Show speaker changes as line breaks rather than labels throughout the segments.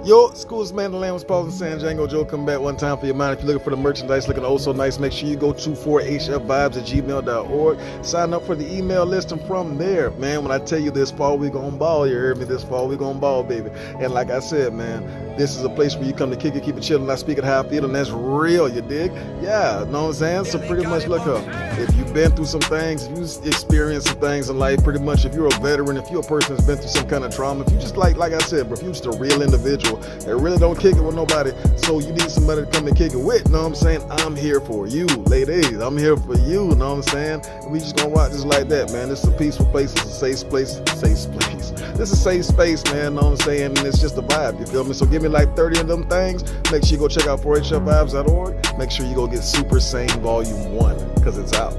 Yo, school's man, the land was pausing, San Django Joe, come back one time for your mind. If you're looking for the merchandise looking oh so nice, make sure you go to 4hfvibes@gmail.org. Sign up for the email list, and from there, man, when I tell you this fall we gon' ball, you heard me, this fall we gon' ball, baby. And like I said, man, this is a place where you come to kick it, keep it chillin', I speak it how I feel, and that's real, you dig? Yeah, know what I'm saying? So pretty much look up. If you've been through some things, if you've experienced some things in life, pretty much if you're a veteran, if you're a person that's been through some kind of trauma, if you just like I said, bro, if you're just a real individual that really don't kick it with nobody, so you need somebody to come and kick it with, know what I'm saying? I'm here for you, ladies. I'm here for you, know what I'm saying? We just gonna rock this like that, man. This is a peaceful place, it's a safe place, safe place. This is a safe space, man, know what I'm saying? And it's just a vibe, you feel me? So give me like 30 of them things. Make sure you go check out 4hfvibes.org. Make sure you go get Super Sane Volume 1, because it's out.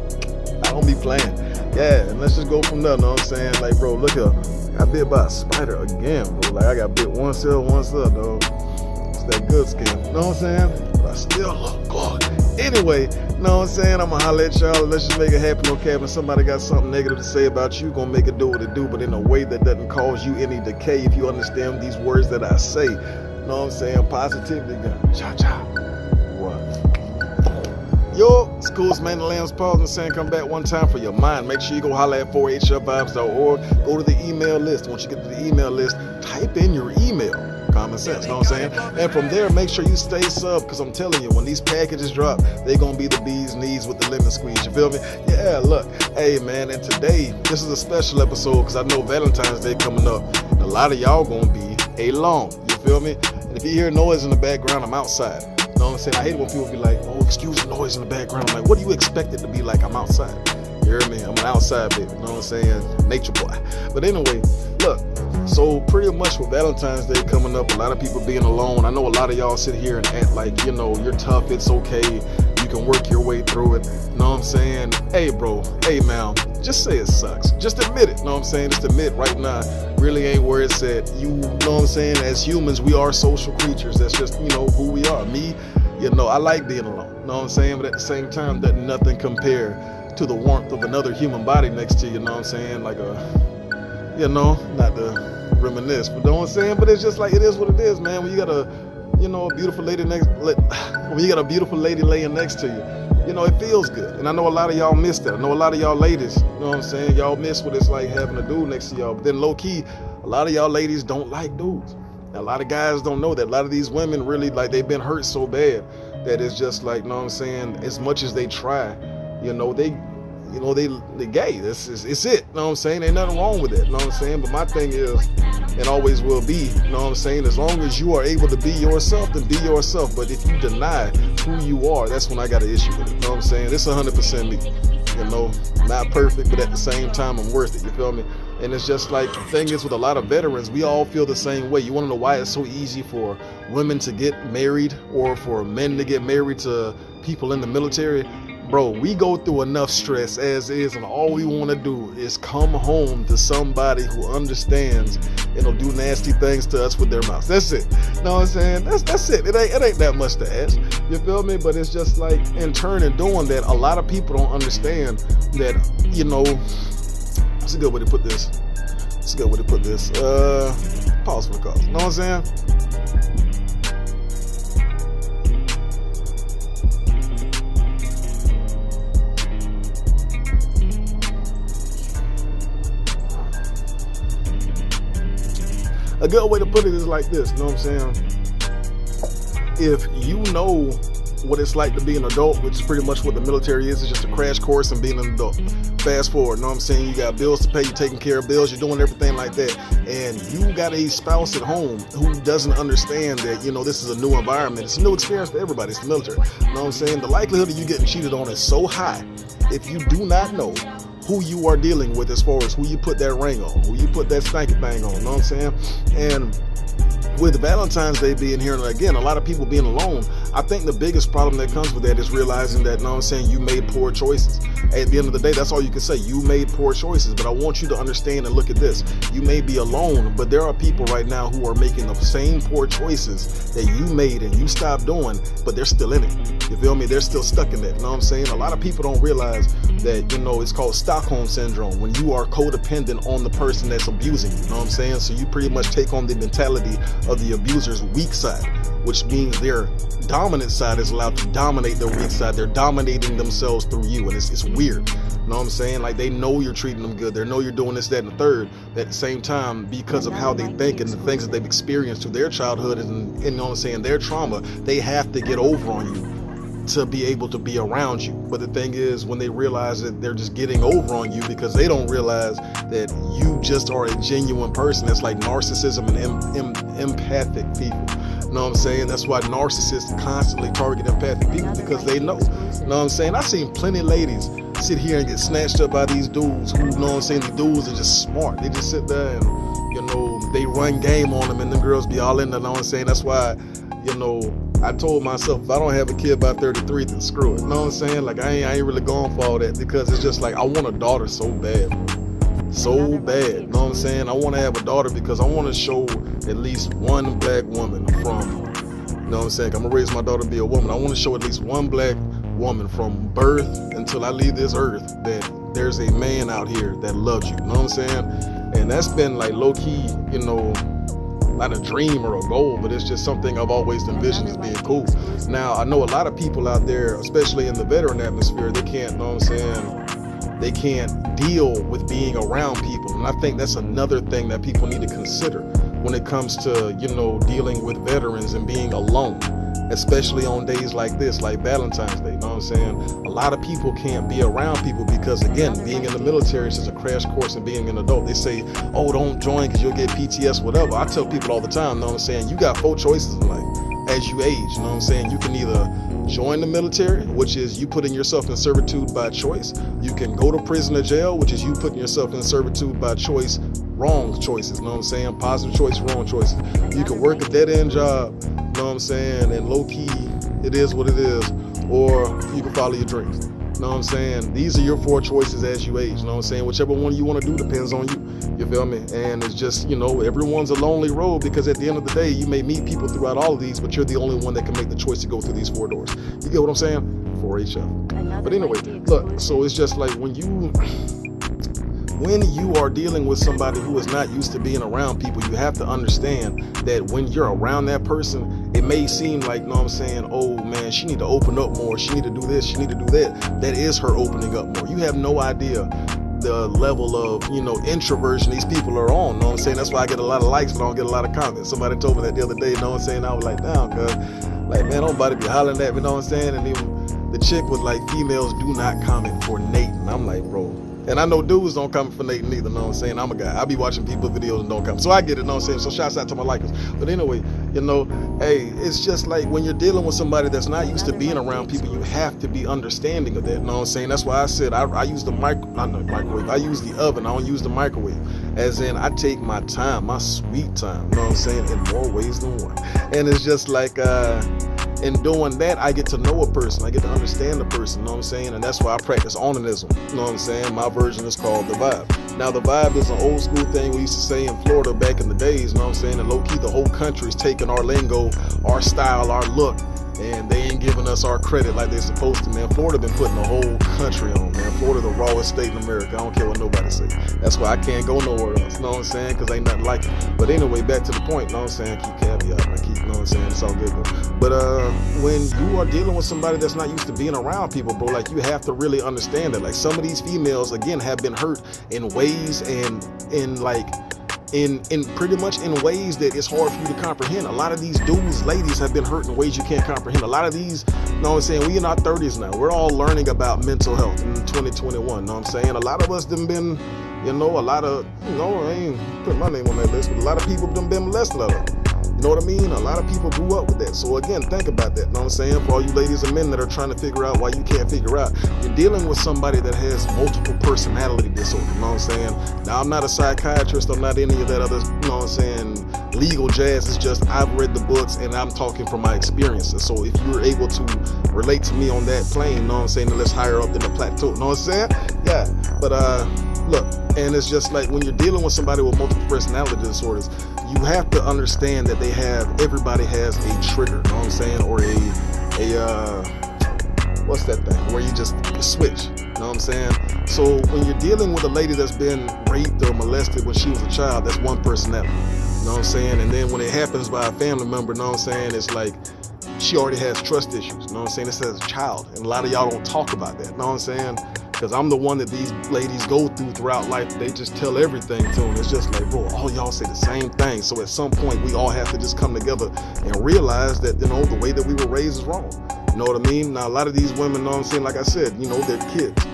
I don't be playing. Yeah, and let's just go from there, know what I'm saying? Like, bro, look up. I got bit by a spider again, bro. Like, I got bit one cell, dog. It's that good skin, know what I'm saying? But I still look good. Anyway, know what I'm saying? I'ma holler at y'all. Let's just make it happen, okay? If somebody got something negative to say about you, gonna make it do what it do, but in a way that doesn't cause you any decay if you understand these words that I say. Know what I'm saying? Positivity, gun. Cha-cha. Run. Yo, school's man, the lamb's pausing, saying come back one time for your mind. Make sure you go holler at 4hfvibes.org. Go to the email list. Once you get to the email list, type in your email. Common sense, know what I'm saying? And from there, make sure you stay sub, because I'm telling you, when these packages drop, they gonna be the bee's knees with the lemon squeeze, you feel me? Yeah, look, hey man, and today, this is a special episode, because I know Valentines Day coming up, and a lot of y'all gonna be alone, you feel me? And if you hear noise in the background, I'm outside. You know what I'm saying? I hate it when people be like, oh, excuse the noise in the background. I'm like, what do you expect it to be like? I'm outside. You hear me? I'm an outside baby. You know what I'm saying? Nature boy. But anyway, look. So pretty much with Valentine's Day coming up, a lot of people being alone. I know a lot of y'all sit here and act like, you know, you're tough. It's okay. You can work your way through it. You know what I'm saying? Hey, bro. Hey, man. Just say it sucks. Just admit it. You know what I'm saying? Just admit right now. Really ain't where it's at. You know what I'm saying? As humans, we are social creatures. That's just, you know, who we are. Me, you know, I like being alone. You know what I'm saying? But at the same time, that nothing compare to the warmth of another human body next to you. You know what I'm saying? Like a, you know, not to reminisce, but you know what I'm saying? But it's just like, it is what it is, man. When you got a, you know, a beautiful lady when you got a beautiful lady laying next to you, you know, it feels good. And I know a lot of y'all miss that. I know a lot of y'all ladies, you know what I'm saying? Y'all miss what it's like having a dude next to y'all. But then low key, a lot of y'all ladies don't like dudes. A lot of guys don't know that. A lot of these women really, like, they've been hurt so bad that it's just like, you know what I'm saying? As much as they try, you know, they gay. It's it. You know what I'm saying? Ain't nothing wrong with it. You know what I'm saying? But my thing is, and always will be, you know what I'm saying? As long as you are able to be yourself, then be yourself. But if you deny who you are, that's when I got an issue with it. You know what I'm saying? It's 100% me. You know, not perfect, but at the same time, I'm worth it. You feel me? And it's just like, the thing is with a lot of veterans, we all feel the same way. You want to know why it's so easy for women to get married or for men to get married to people in the military? Bro, we go through enough stress as is, and all we want to do is come home to somebody who understands and will do nasty things to us with their mouths. That's it. You know what I'm saying? That's it. It ain't that much to ask. You feel me? But it's just like, in turn and doing that, a lot of people don't understand that, you know, it's a good way to put this. Pause for the cause. You know what I'm saying? A good way to put it is like this, you know what I'm saying? If you know what it's like to be an adult, which is pretty much what the military is, it's just a crash course in being an adult. Fast forward, you know what I'm saying? You got bills to pay, you're taking care of bills, you're doing everything like that. And you got a spouse at home who doesn't understand that, you know, this is a new environment. It's a new experience for everybody. It's the military. You know what I'm saying? The likelihood of you getting cheated on is so high if you do not know who you are dealing with, as far as who you put that ring on, who you put that stanky thing on, you know what I'm saying? And with Valentine's Day being here, and again, a lot of people being alone, I think the biggest problem that comes with that is realizing that, you know what I'm saying, you made poor choices. At the end of the day, that's all you can say. You made poor choices, but I want you to understand and look at this. You may be alone, but there are people right now who are making the same poor choices that you made and you stopped doing, but they're still in it. You feel me? They're still stuck in that. You know what I'm saying? A lot of people don't realize that, you know, it's called Stockholm Syndrome, when you are codependent on the person that's abusing you. You know what I'm saying? So you pretty much take on the mentality of the abuser's weak side, which means their dominant side is allowed to dominate their weak side. They're dominating themselves through you, and it's weird. You know what I'm saying? Like, they know you're treating them good. They know you're doing this, that, and the third. But at the same time, because of how they think and the things that they've experienced through their childhood and you know what I'm saying, their trauma, they have to get over on you to be able to be around you. But the thing is, when they realize that they're just getting over on you because they don't realize that you just are a genuine person. That's like narcissism and empathic people. You know what I'm saying? That's why narcissists constantly target empathic people, because they know. You know what I'm saying? I've seen plenty of ladies sit here and get snatched up by these dudes who, you know what I'm saying, the dudes are just smart. They just sit there and, you know, they run game on them, and the girls be all in there. You know what I'm saying? That's why, you know, I told myself, if I don't have a kid by 33, then screw it. You know what I'm saying? Like, I ain't really going for all that, because it's just like, I want a daughter so bad, bro. So bad. You know what I'm saying? I want to have a daughter because I want to show at least one black woman from, you know what I'm saying? I'm going to raise my daughter to be a woman. I want to show at least one black woman from birth until I leave this earth that there's a man out here that loves you. You know what I'm saying? And that's been like low-key, you know, not a dream or a goal, but it's just something I've always envisioned as being cool. Now, I know a lot of people out there, especially in the veteran atmosphere, they can't, you know what I'm saying, they can't deal with being around people. And I think that's another thing that people need to consider when it comes to, you know, dealing with veterans and being alone, especially on days like this, like Valentine's Day. You know what I'm saying? A lot of people can't be around people because, again, being in the military is just a crash course in being an adult. They say, oh, don't join because you'll get PTS, whatever. I tell people all the time, you know what I'm saying, you got 4 choices in life as you age. You know what I'm saying? You can either join the military, which is you putting yourself in servitude by choice. You can go to prison or jail, which is you putting yourself in servitude by choice. Wrong choices, you know what I'm saying? Positive choice, wrong choices. You can work a dead-end job, you know what I'm saying, and low-key, it is what it is. Or you can follow your dreams. You know what I'm saying? These are your 4 choices as you age. You know what I'm saying? Whichever one you want to do depends on you. You feel me? And it's just, you know, everyone's a lonely road, because at the end of the day, you may meet people throughout all of these, but you're the only one that can make the choice to go through these 4 doors. You get what I'm saying? 4HF. But anyway, look, so it's just like when you are dealing with somebody who is not used to being around people, you have to understand that when you're around that person, it may seem like, you know what I'm saying, oh man, she need to open up more, she need to do this, she need to do that. That is her opening up more. You have no idea the level of, you know, introversion these people are on. You know what I'm saying? That's why I get a lot of likes but I don't get a lot of comments. Somebody told me that the other day. You know what I'm saying? I was like, damn, cuz, like, man, nobody be hollering at me. You know what I'm saying? And even the chick was like, females do not comment for Nate. And I'm like, bro. And I know dudes don't comment for Nate neither, you know what I'm saying? I'm a guy. I be watching people's videos and don't comment. So I get it, you know what I'm saying? So shouts out to my likers. But anyway, you know, hey, it's just like when you're dealing with somebody that's not used to being around people, you have to be understanding of that, you know what I'm saying? That's why I said I use the microwave. I use the oven. I don't use the microwave. As in, I take my time, my sweet time, you know what I'm saying, in more ways than one. And it's just like, in doing that, I get to know a person. I get to understand the person, you know what I'm saying? And that's why I practice onanism, you know what I'm saying? My version is called the vibe. Now, the vibe is an old school thing we used to say in Florida back in the days, you know what I'm saying? And low-key, the whole country is taking our lingo, our style, our look, and they ain't giving us our credit like they're supposed to, man. Florida been putting the whole country on, man. Florida the rawest state in America. I don't care what nobody say. That's why I can't go nowhere else, you know what I'm saying? Because ain't nothing like it. But anyway, back to the point, you know what I'm saying? Keep caveat, I keep, you know what I'm saying? It's all good, though. But when you are dealing with somebody that's not used to being around people, bro, like, you have to really understand that. Like, some of these females, again, have been hurt in ways and in pretty much in ways that it's hard for you to comprehend. A lot of these dudes, ladies, have been hurt in ways you can't comprehend. A lot of these, you know what I'm saying, we in our 30s now. We're all learning about mental health in 2021, you know what I'm saying? A lot of us done been, you know, a lot of, you know, I ain't put my name on that list, but a lot of people done been molested. You know what I mean? A lot of people grew up with that. So again, think about that. You know what I'm saying? For all you ladies and men that are trying to figure out why you can't figure out, you're dealing with somebody that has multiple personality disorder. You know what I'm saying? Now, I'm not a psychiatrist. I'm not any of that other, you know what I'm saying, legal jazz. It's just I've read the books and I'm talking from my experiences. So if you're able to relate to me on that plane, you know what I'm saying, then let's higher up in the plateau. You know what I'm saying? Yeah. But look, and it's just like when you're dealing with somebody with multiple personality disorders, you have to understand that everybody has a trigger, you know what I'm saying, or what's that thing, where you just switch, you know what I'm saying? So when you're dealing with a lady that's been raped or molested when she was a child, that's one personality, you know what I'm saying? And then when it happens by a family member, you know what I'm saying, it's like she already has trust issues, you know what I'm saying? This as a child, and a lot of y'all don't talk about that, you know what I'm saying? Because I'm the one that these ladies go through throughout life. They just tell everything to them. It's just like, bro, all y'all say the same thing. So at some point, we all have to just come together and realize that, you know, the way that we were raised is wrong. You know what I mean? Now, a lot of these women, you know what I'm saying, like I said, you know, they're kids.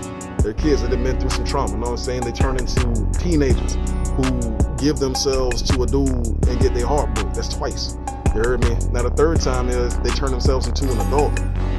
They're kids that have been through some trauma. You know what I'm saying? They turn into teenagers who give themselves to a dude and get their heart broke. That's twice. You heard me? Now, the third time is they turn themselves into an adult.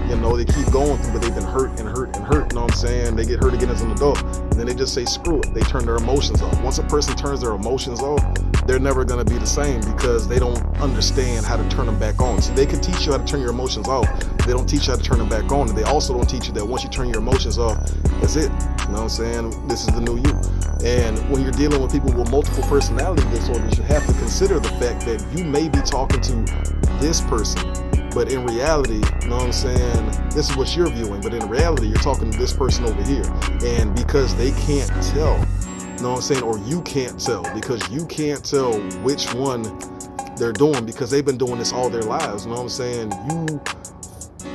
You know, they keep going through, but they've been hurt and hurt and hurt, you know what I'm saying? They get hurt again as an adult, and then they just say, screw it. They turn their emotions off. Once a person turns their emotions off, they're never gonna be the same because they don't understand how to turn them back on. So they can teach you how to turn your emotions off. They don't teach you how to turn them back on. And they also don't teach you that once you turn your emotions off, that's it. You know what I'm saying? This is the new you. And when you're dealing with people with multiple personality disorders, you have to consider the fact that you may be talking to this person, but in reality, you know what I'm saying, this is what you're viewing, but in reality, you're talking to this person over here. And because they can't tell, you know what I'm saying, or you can't tell, because you can't tell which one they're doing because they've been doing this all their lives, you know what I'm saying,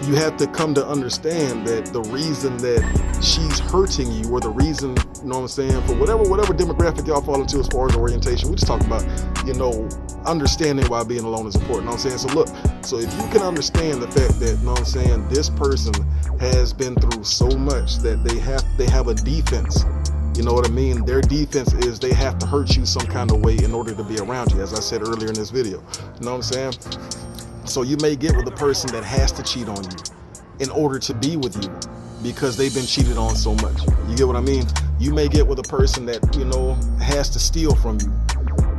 you have to come to understand that the reason that she's hurting you, or the reason, you know what I'm saying, for whatever demographic y'all fall into as far as orientation, we just talk about, you know, understanding why being alone is important, you know what I'm saying? So look, so if you can understand the fact that, you know what I'm saying, this person has been through so much that they have a defense, you know what I mean? Their defense is they have to hurt you some kind of way in order to be around you, as I said earlier in this video, you know what I'm saying? So you may get with a person that has to cheat on you in order to be with you because they've been cheated on so much. You get what I mean? You may get with a person that, you know, has to steal from you,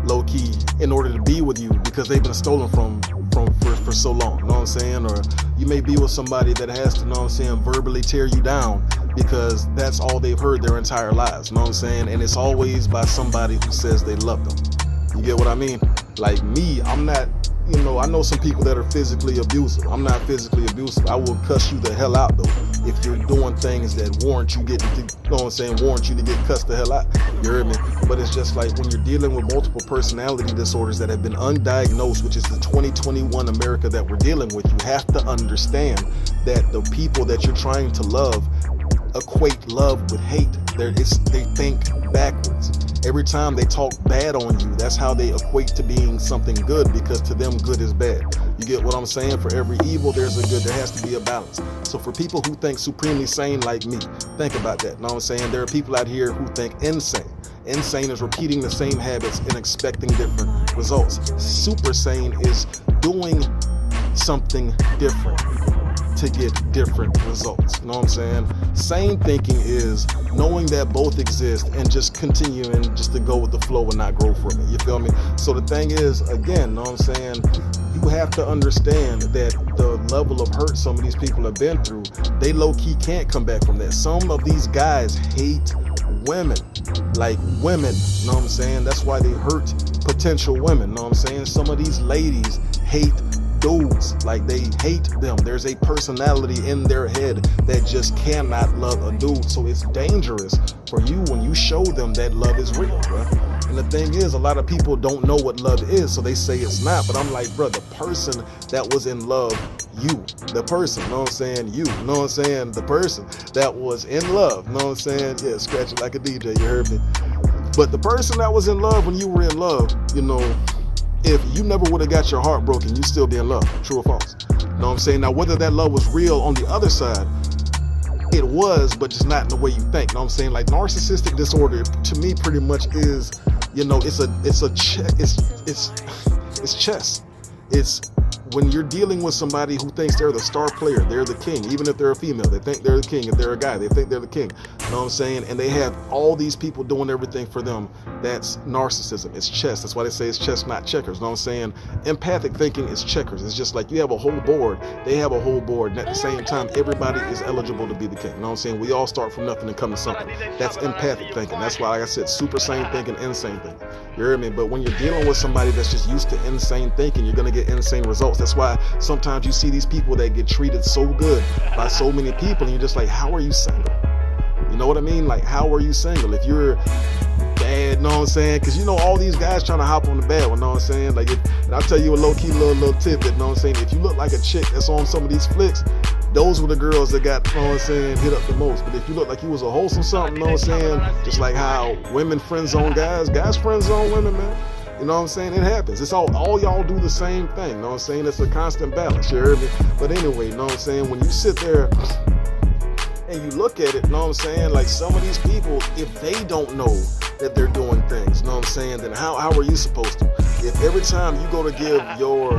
low key, in order to be with you because they've been stolen from for so long, you know what I'm saying? Or you may be with somebody that has to, you know what I'm saying, verbally tear you down because that's all they've heard their entire lives, you know what I'm saying? And it's always by somebody who says they love them. You get what I mean? Like me, I'm not, you know, I know some people that are physically abusive. I'm not physically abusive. I will cuss you the hell out though if you're doing things that warrant you getting, you know what I'm saying, warrant you to get cussed the hell out. You heard me? But it's just like when you're dealing with multiple personality disorders that have been undiagnosed, which is the 2021 America that we're dealing with, you have to understand that the people that you're trying to love equate love with hate. They think backwards. Every time they talk bad on you, that's how they equate to being something good, because to them good is bad. You get what I'm saying? For every evil, there's a good. There has to be a balance. So for people who think supremely sane like me, think about that. You know what I'm saying? There are people out here who think insane. Insane is repeating the same habits and expecting different results. Super sane is doing something different to get different results. You know what I'm saying? Sane thinking is knowing that both exist and just continuing just to go with the flow and not grow from it. You feel me? So the thing is, again, you know what I'm saying, you have to understand that the level of hurt some of these people have been through, they low-key can't come back from that. Some of these guys hate women, like women, you know what I'm saying? That's why they hurt potential women, you know what I'm saying? Some of these ladies hate dudes, like they hate them. There's a personality in their head that just cannot love a dude. So it's dangerous for you when you show them that love is real, bro. And the thing is, a lot of people don't know what love is, so they say it's not. But I'm like, bro, the person that was in love, the person, you know what I'm saying, you know what I'm saying, the person that was in love, you know what I'm saying, yeah, scratch it like a DJ, you heard me. But the person that was in love when you were in love, you know, if you never would have got your heart broken, you still be in love. True or false? You know what I'm saying? Now, whether that love was real on the other side, it was, but just not in the way you think. You know what I'm saying? Like narcissistic disorder, to me, pretty much is, you know, it's chess. It's when you're dealing with somebody who thinks they're the star player, they're the king. Even if they're a female, they think they're the king. If they're a guy, they think they're the king. You know what I'm saying? And they have all these people doing everything for them. That's narcissism. It's chess. That's why they say it's chess, not checkers. You know what I'm saying? Empathic thinking is checkers. It's just like you have a whole board. They have a whole board. And at the same time, everybody is eligible to be the king. You know what I'm saying? We all start from nothing and come to something. That's empathic thinking. That's why, like I said, super sane thinking, insane thinking. You hear me? But when you're dealing with somebody that's just used to insane thinking, you're going to get insane results. That's why sometimes you see these people that get treated so good by so many people, and you're just like, how are you single? You know what I mean? Like, how are you single? If you're bad, you know what I'm saying? Because you know all these guys trying to hop on the bad one, you know what I'm saying? Like, and I'll tell you a low-key little tidbit, you know what I'm saying? If you look like a chick that's on some of these flicks, those were the girls that got, you know what I'm saying, hit up the most. But if you look like you was a wholesome something, you know what I'm saying? Just like how women friend zone guys, guys friend zone women, man. You know what I'm saying? It happens. It's all y'all do the same thing. You know what I'm saying? It's a constant balance. You heard me? But anyway, you know what I'm saying? When you sit there and you look at it, you know what I'm saying? Like some of these people, if they don't know that they're doing things, you know what I'm saying? Then how are you supposed to? If every time you go to give your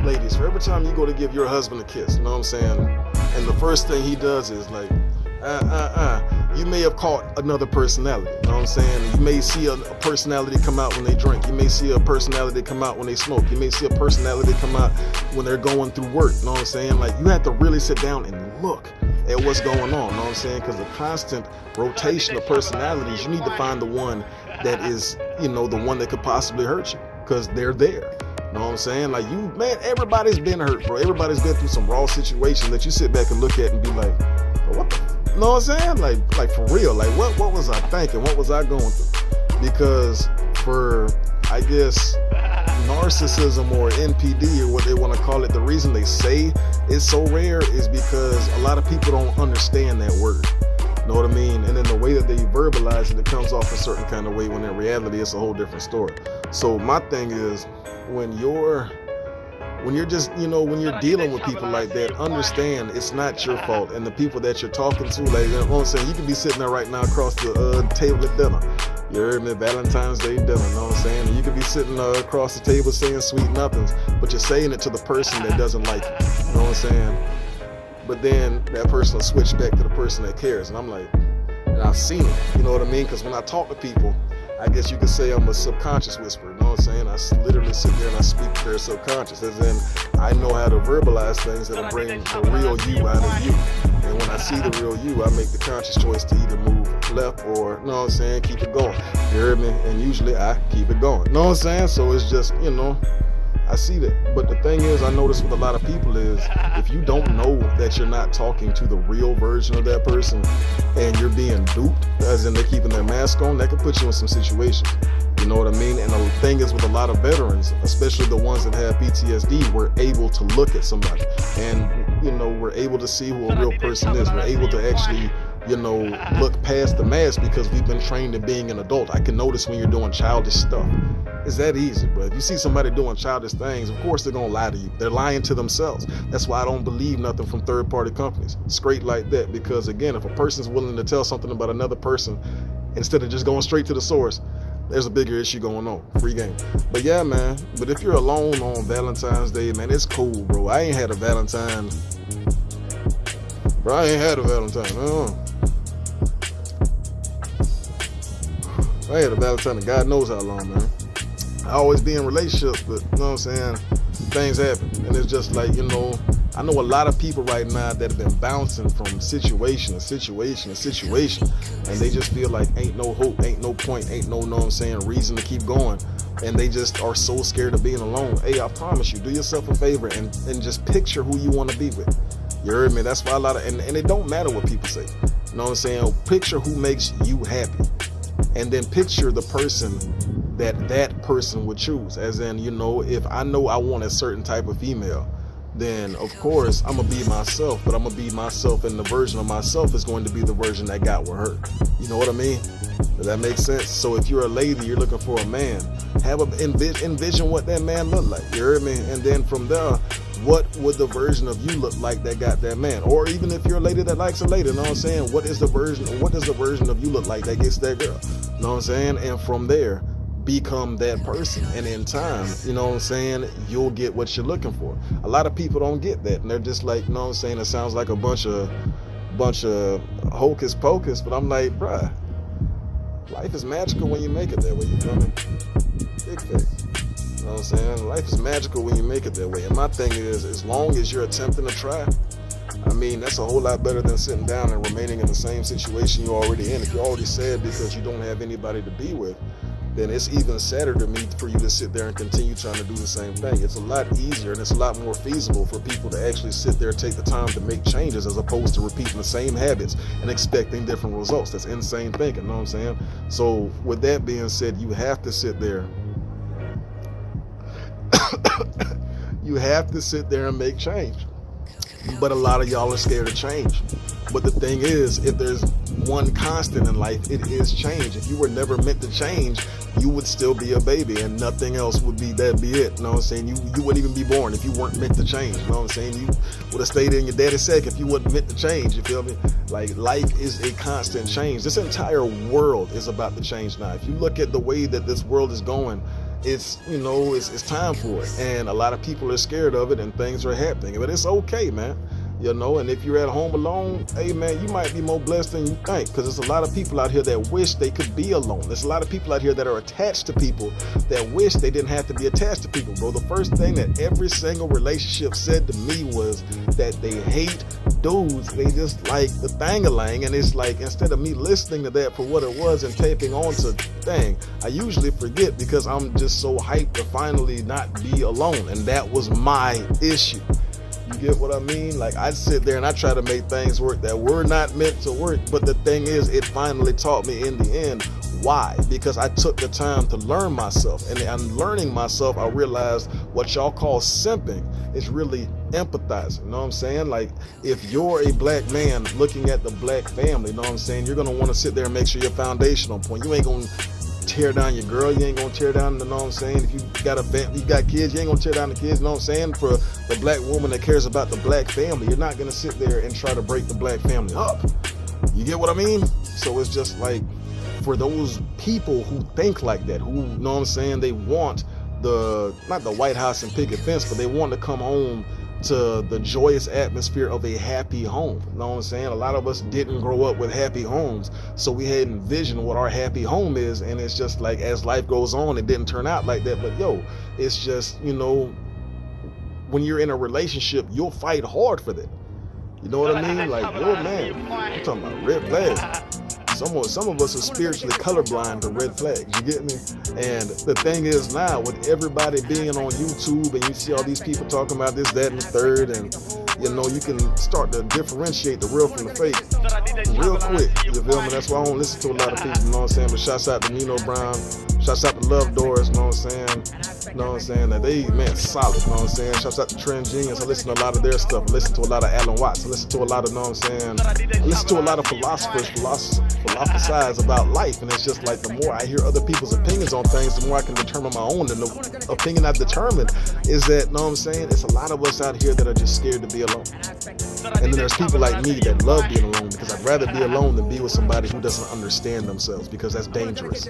ladies, for every time you go to give your husband a kiss, you know what I'm saying? And the first thing he does is like, you may have caught another personality, you know what I'm saying? You may see a personality come out when they drink. You may see a personality come out when they smoke. You may see a personality come out when they're going through work, you know what I'm saying? Like, you have to really sit down and look at what's going on, you know what I'm saying? Because the constant rotation of personalities, you need to find the one that is, you know, the one that could possibly hurt you, because they're there. You know what I'm saying? Like, you, man, everybody's been hurt, bro. Everybody's been through some raw situations that you sit back and look at and be like, what the? You know what I'm saying? Like for real. Like, what was I thinking? What was I going through? Because for, I guess, narcissism or NPD or what they want to call it, the reason they say it's so rare is because a lot of people don't understand that word. You know what I mean? And then the way that they verbalize it, it comes off a certain kind of way, when in reality it's a whole different story. So my thing is, when you're just, you know, when you're dealing with people like that, understand it's not your fault. And the people that you're talking to, like, you know what I'm saying? You could be sitting there right now across the table at dinner. You heard me? Valentine's Day dinner, you know what I'm saying? And you could be sitting across the table saying sweet nothings, but you're saying it to the person that doesn't like you. You know what I'm saying? But then that person will switch back to the person that cares. And I'm like, and I've seen it, you know what I mean? Because when I talk to people, I guess you could say I'm a subconscious whisperer, you know what I'm saying? I literally sit there and I speak to their subconscious, as in I know how to verbalize things that'll bring the real you out of you. And when I see the real you, I make the conscious choice to either move left or, you know what I'm saying, keep it going. You heard me? And usually I keep it going. You know what I'm saying? So it's just, you know, I see that. But the thing is, I notice with a lot of people is, if you don't know that you're not talking to the real version of that person and you're being duped, as in they're keeping their mask on, that could put you in some situations. You know what I mean? And the thing is, with a lot of veterans, especially the ones that have PTSD, we're able to look at somebody and, you know, we're able to see who a real person is. We're able to actually, you know, look past the mask because we've been trained in being an adult. I can notice when you're doing childish stuff. It's that easy, bro. If you see somebody doing childish things, of course they're gonna lie to you. They're lying to themselves. That's why I don't believe nothing from third-party companies. Straight like that. Because again, if a person's willing to tell something about another person instead of just going straight to the source, there's a bigger issue going on. Free game. But yeah, man. But if you're alone on Valentine's Day, man, it's cool, bro. I ain't had a Valentine. Bro, I ain't had a Valentine. I had a Valentine, and God knows how long, man. I always be in relationships, but you know what I'm saying, things happen. And it's just like, you know, I know a lot of people right now that have been bouncing from situation to situation to situation, and they just feel like ain't no hope, ain't no point, ain't no, know what I'm saying, reason to keep going. And they just are so scared of being alone. Hey, I promise you, do yourself a favor and just picture who you want to be with. You heard me? That's why a lot of, and it don't matter what people say. You know what I'm saying? Picture who makes you happy. And then picture the person that person would choose. As in, you know, if I know I want a certain type of female, then of course I'm gonna be myself, but I'm gonna be myself, and the version of myself is going to be the version that got with her. You know what I mean? Does that make sense? So if you're a lady, you're looking for a man, envision what that man look like. You heard me? And then from there, what would the version of you look like that got that man? Or even if you're a lady that likes a lady, you know what I'm saying? What does the version of you look like that gets that girl? You know what I'm saying? And from there, become that person, and in time, you know what I'm saying, you'll get what you're looking for. A lot of people don't get that, and they're just like, you know what I'm saying, it sounds like a bunch of hocus pocus, but I'm like, bruh, life is magical when you make it that way, you feel me? Big facts. You know what I'm saying? Life is magical when you make it that way. And my thing is, as long as you're attempting to try, I mean, that's a whole lot better than sitting down and remaining in the same situation you're already in. If you're already sad because you don't have anybody to be with, then it's even sadder to me for you to sit there and continue trying to do the same thing. It's a lot easier and it's a lot more feasible for people to actually sit there and take the time to make changes as opposed to repeating the same habits and expecting different results. That's insane thinking, you know what I'm saying? So with that being said, you have to sit there. You have to sit there and make change. But a lot of y'all are scared of change. But the thing is, if there's one constant in life, it is change. If you were never meant to change, you would still be a baby and nothing else would be that be it. You know what I'm saying? You wouldn't even be born if you weren't meant to change. You know what I'm saying? You would have stayed in your daddy's sack if you wasn't meant to change. You feel me? Like, life is a constant change. This entire world is about to change now. If you look at the way that this world is going, it's, you know, it's time for it, and a lot of people are scared of it and things are happening, but it's okay, man, you know. And if you're at home alone, hey man, you might be more blessed than you think, because there's a lot of people out here that wish they could be alone. There's a lot of people out here that are attached to people that wish they didn't have to be attached to people, bro. The first thing that every single relationship said to me was that they hate dudes. They just like the thang-a-lang, and it's like, instead of me listening to that for what it was and taping on to thing, I usually forget because I'm just so hyped to finally not be alone, and that was my issue. You get what I mean? Like, I'd sit there and I try to make things work that were not meant to work, but the thing is, it finally taught me in the end. Why? Because I took the time to learn myself, and in learning myself, I realized what y'all call simping is really empathizing. You know what I'm saying? Like, if you're a black man looking at the black family, you know what I'm saying, you're gonna want to sit there and make sure your foundation on point. You ain't gonna tear down your girl, you ain't gonna tear down, you know what I'm saying, if you got a family, you got kids, you ain't gonna tear down the kids, you know what I'm saying. For the black woman that cares about the black family, you're not gonna sit there and try to break the black family up. You get what I mean? So it's just like, for those people who think like that, who, you know what I'm saying, they want not the White House and picket fence, but they want to come home to the joyous atmosphere of a happy home. You know what I'm saying? A lot of us didn't grow up with happy homes, so we had envisioned what our happy home is, and it's just like, as life goes on, it didn't turn out like that. But yo, it's just, you know, when you're in a relationship, you'll fight hard for that. You know what I mean? Like, yo, man, I'm talking about red flags. Some of us are spiritually colorblind to red flags, you get me? And the thing is, now with everybody being on YouTube and you see all these people talking about this, that, and the third, and you know, you can start to differentiate the real from the fake real quick, you feel me? That's why I don't listen to a lot of people, you know what I'm saying? But shouts out to Nino Brown, shouts out to Love Doors, you know what I'm saying? You know what I'm saying? That they, man, solid, you know what I'm saying? Shouts out to Trend Genius. I listen to a lot of their stuff. I listen to a lot of Alan Watts. I listen to a lot of, you know what I'm saying? I listen to a lot of philosophers philosophize about life, and it's just like, the more I hear other people's opinions on things, the more I can determine my own. And the opinion I've determined is that, you know what I'm saying, it's a lot of us out here that are just scared to be alone. And then there's people like me that love being alone, because I'd rather be alone than be with somebody who doesn't understand themselves, because that's dangerous.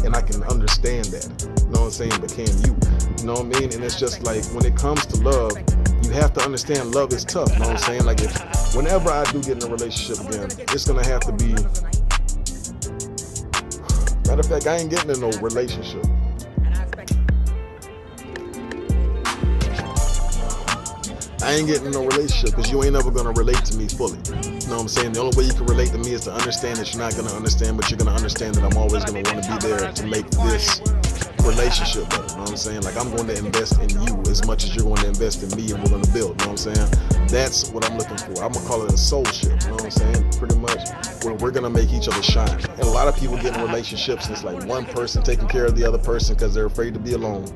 And I can understand that, you know what I'm saying, but can you? You know what I mean? And it's just like, when it comes to love, you have to understand love is tough, you know what I'm saying? Like, whenever I do get in a relationship again, it's gonna have to be, matter of fact, I ain't getting in no relationship. I ain't getting in no relationship, because you ain't ever gonna relate to me fully. You know what I'm saying? The only way you can relate to me is to understand that you're not gonna understand, but you're gonna understand that I'm always gonna want to be there to make this relationship better. You know what I'm saying? Like, I'm going to invest in you as much as you're going to invest in me, and we're going to build. You know what I'm saying? That's what I'm looking for. I'm gonna call it a soulship. You know what I'm saying? Pretty much, where we're gonna make each other shine. And a lot of people get in relationships, and it's like one person taking care of the other person because they're afraid to be alone.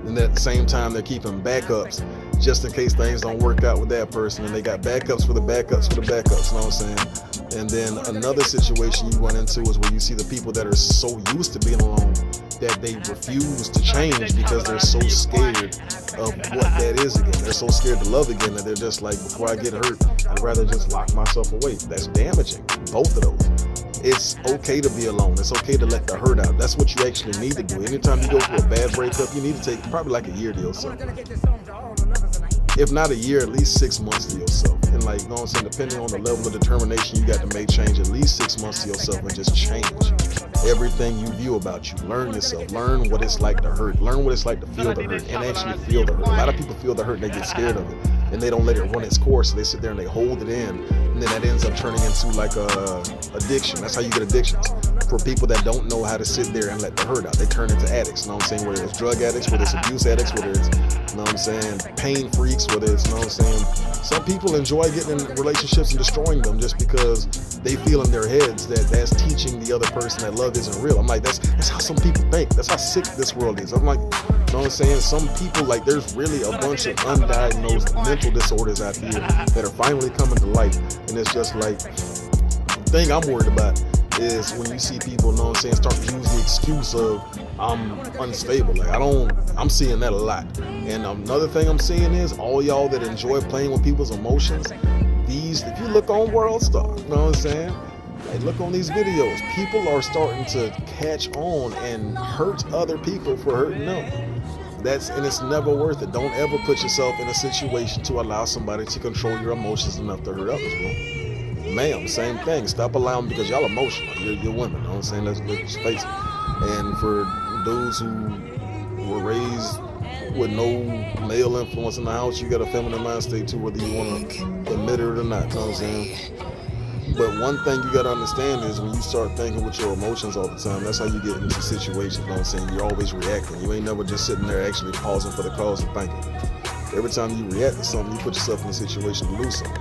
And at the same time, they're keeping backups just in case things don't work out with that person, and they got backups for the backups for the backups, you know what I'm saying? And then another situation you run into is where you see the people that are so used to being alone that they refuse to change because they're so scared of what that is again. They're so scared to love again that they're just like, before I get hurt, I'd rather just lock myself away. That's damaging, both of those. It's okay to be alone. It's okay to let the hurt out. That's what you actually need to do. Anytime you go through a bad breakup, you need to take probably like a year to yourself. If not a year, at least 6 months to yourself. And like, you know what I'm saying, depending on the level of determination you got to make change, at least 6 months to yourself and just change everything you view about you. Learn yourself. Learn what it's like to hurt. Learn what it's like to feel the hurt and actually feel the hurt. A lot of people feel the hurt and they get scared of it. And they don't let it run its course. So they sit there and they hold it in. And then that ends up turning into like a addiction. That's how you get addictions. For people that don't know how to sit there and let the hurt out, they turn into addicts. You know what I'm saying? Whether it's drug addicts, whether it's abuse addicts, whether it's, you know what I'm saying, pain freaks, whether it's, you know what I'm saying. Some people enjoy getting in relationships and destroying them just because they feel in their heads that that's teaching the other person that love isn't real. I'm like, that's how some people think. That's how sick this world is. I'm like, you know what I'm saying? Some people, like, there's really a bunch of undiagnosed mental disorders out here that are finally coming to light. And it's just like, the thing I'm worried about is when you see people, you know what I'm saying, start to use the excuse of, I'm unstable. Like, I'm seeing that a lot. And another thing I'm seeing is all y'all that enjoy playing with people's emotions, if you look on World Star, you know what I'm saying? Like, look on these videos. People are starting to catch on and hurt other people for hurting them. And it's never worth it. Don't ever put yourself in a situation to allow somebody to control your emotions enough to hurt others, bro. Ma'am, same thing. Stop allowing, because y'all emotional. You're women, you know what I'm saying? Let's face it. And for dudes who were raised with no male influence in the house, you got a feminine mind state too, whether you want to admit it or not, you know what I'm saying? But one thing you got to understand is when you start thinking with your emotions all the time, that's how you get into situations, you know what I'm saying? You're always reacting. You ain't never just sitting there actually pausing for the cause and thinking. Every time you react to something, you put yourself in a situation to lose something.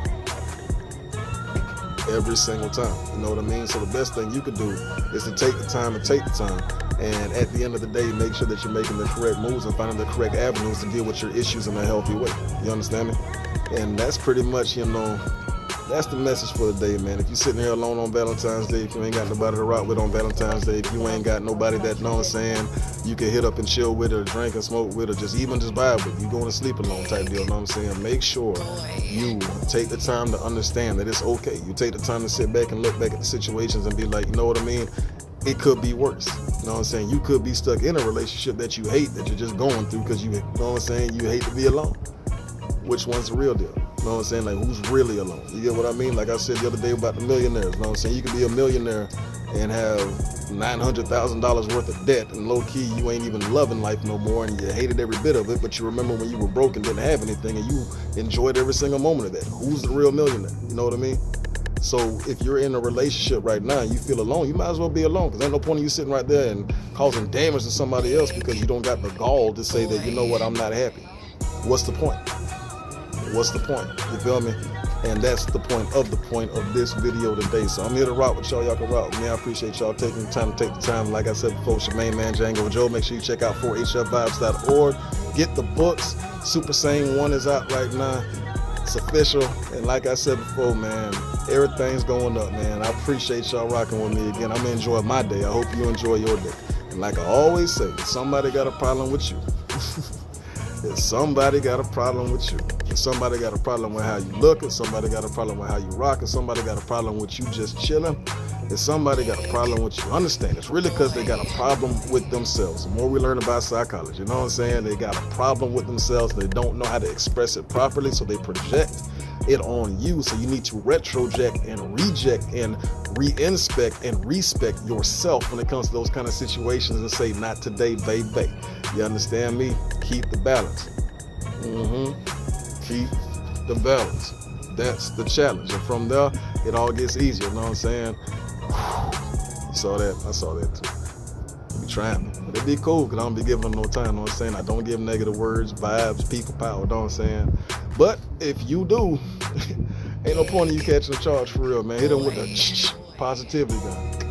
Every single time, you know what I mean? So the best thing you could do is to take the time and take the time. And at the end of the day, make sure that you're making the correct moves and finding the correct avenues to deal with your issues in a healthy way. You understand me? And that's pretty much, you know, that's the message for the day, man. If you're sitting here alone on Valentine's Day, if you ain't got nobody to rock with on Valentine's Day, if you ain't got nobody that, you know what I'm saying, you can hit up and chill with or drink and smoke with or just vibe with, you going to sleep alone type deal, you know what I'm saying? Make sure you take the time to understand that it's okay. You take the time to sit back and look back at the situations and be like, you know what I mean? It could be worse. You know what I'm saying? You could be stuck in a relationship that you hate, that you're just going through because you know what I'm saying, you hate to be alone. Which one's the real deal? You know what I'm saying? Like, who's really alone? You get what I mean? Like I said the other day about the millionaires. You know what I'm saying? You could be a millionaire and have $900,000 worth of debt, and low-key you ain't even loving life no more, and you hated every bit of it, but you remember when you were broke and didn't have anything, and you enjoyed every single moment of that. Who's the real millionaire? You know what I mean? So if you're in a relationship right now and you feel alone, you might as well be alone, because ain't no point in you sitting right there and causing damage to somebody else because you don't got the gall to say that, you know what, I'm not happy. What's the point? What's the point? You feel me? And that's the point of this video today. So I'm here to rock with y'all. Y'all can rock with me. I appreciate y'all taking the time to take the time. Like I said before, it's your main man, Django Joe. Make sure you check out 4hfvibes.org. Get the books. Super SANE 1 is out right now. It's official. And like I said before, man, everything's going up, man. I appreciate y'all rocking with me again. I'm going to enjoy my day. I hope you enjoy your day. And like I always say, if somebody got a problem with you, if somebody got a problem with you, if somebody got a problem with how you look, if somebody got a problem with how you rock, if somebody got a problem with you just chilling, if somebody got a problem with you, understand it's really because they got a problem with themselves. The more we learn about psychology, you know what I'm saying? They got a problem with themselves. They don't know how to express it properly, so they project it on you. So you need to retroject and reject and re-inspect and respect yourself when it comes to those kind of situations and say, not today, baby. You understand me? Keep the balance. Keep the balance. That's the challenge. And from there, it all gets easier. You know what I'm saying? You saw that? I saw that too. You be trying. But it'd be cool because I don't be giving them no time. You know what I'm saying? I don't give negative words, vibes, people power. You know what I'm saying? But if you do, ain't no point in you catching a charge for real, man. Hit them with the positivity gun.